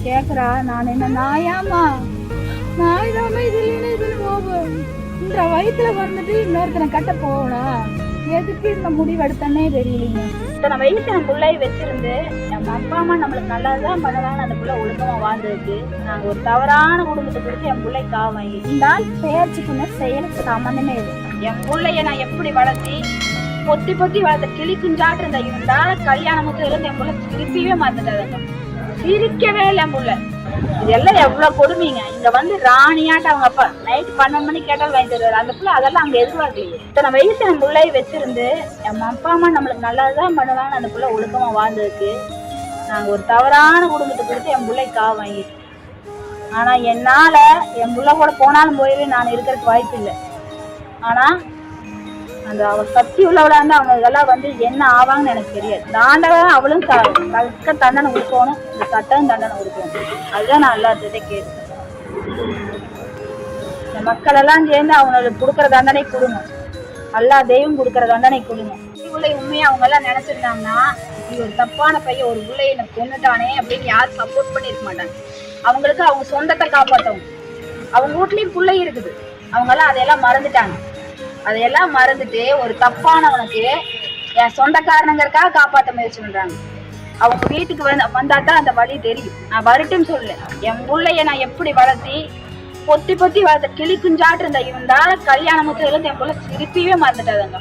கேக்குறா, நான் என்ன நாயாமா? நாய் தாம இதுல போகும். இந்த வயிற்றுல வந்துட்டு இன்னொருத்தனை கட்ட போகலாம். எதுக்கு இந்த முடிவு எடுத்தனே தெரியலீங்க. இத்தனை வயசு என் பிள்ளைய வச்சிருந்து நம்ம அப்பா அம்மா நம்மளுக்கு நல்லதுதான் பண்ணலான்னு அந்த பிள்ளை ஒழுக்கமா வாழ்ந்துருக்கு. நாங்க ஒரு தவறான குடும்பத்தை குறித்து என் பிள்ளை காவாங்க. இந்த பேச்சுக்குன்னு செயலுக்கு சம்பந்தமே இல்லை. என் பிள்ளைய நான் எப்படி வளர்த்தி பொத்தி பொத்தி வளர்த்த கிளி குஞ்சாட்டு இருந்த இருந்தால கல்யாணமுக்கு இருந்து என் பிள்ளை திருப்பியே மாத்துட்டாங்க. சிரிக்கவே இல்லை என் பிள்ளை. இதெல்லாம் எவ்வளவு கொடுமைங்க. இங்க வந்து ராணியாட்ட அவங்க அப்பா நைட் 12 மணி கேட்டாலும் வாங்கி தருவாரு. அந்த பிள்ளை அதெல்லாம் அங்க எதிர்பார்க்கலையே. இத்தனை வயசு என் பிள்ளைய வச்சிருந்து என் அப்பா அம்மா நம்மளுக்கு நல்லதுதான் பண்ணலான்னு அந்த பிள்ளை ஒழுக்கமா வாழ்ந்துருக்கு. நாங்க ஒரு தவறான குடும்பத்தை கொடுத்து என் பிள்ளை வாங்கிட்டு. ஆனா என்னால என் பிள்ளை கூட போனாலும் போயிரு நான் இருக்கிறதுக்கு வாய்ப்பு இல்லை. ஆனா அந்த அவ சக்தி உள்ளவளா இருந்தா அவங்க இதெல்லாம் வந்து என்ன ஆவாங்கன்னு எனக்கு தெரியாது. தாண்டவ அவளும் தக்க தண்டனை கொடுக்கணும், இந்த சட்டம் தண்டனை கொடுக்கணும். அதுதான் நான் எல்லாத்தையும் கேட்கிறேன். இந்த மக்கள் எல்லாம் சேர்ந்து அவங்களுக்கு கொடுக்குற தண்டனை கொடுங்க. எல்லா தெய்வம் கொடுக்குற தண்டனை கொடுங்க. பிள்ளை உண்மையா அவங்க எல்லாம் நினைச்சிருந்தாங்கன்னா இது ஒரு தப்பான பையன் ஒரு பிள்ளைய எனக்கு கொண்டுட்டானே அப்படின்னு யாரும் சப்போர்ட் பண்ணிருக்க மாட்டாங்க. அவங்களுக்கு அவங்க சொந்தத்தை காப்பாற்றவும். அவங்க வீட்லயும் பிள்ளை இருக்குது. அவங்க எல்லாம் அதையெல்லாம் மறந்துட்டாங்க. அதையெல்லாம் மறந்துட்டு ஒரு தப்பானவனுக்கு என் சொந்தக்காரனுங்கிறதுக்காக காப்பாற்ற முயற்சி பண்றாங்க. அவங்க வீட்டுக்கு வந்தாதான் அந்த வழி தெரியும். நான் வரட்டுன்னு சொல்லல. என் பிள்ளைய நான் எப்படி வளர்த்தி பொத்தி பொத்தி வளர்த்த கிளி குஞ்சாட்டு இருந்தா கல்யாணமுக்கு இருந்து என் பிள்ளை திருப்பியே மறந்துட்டாங்க.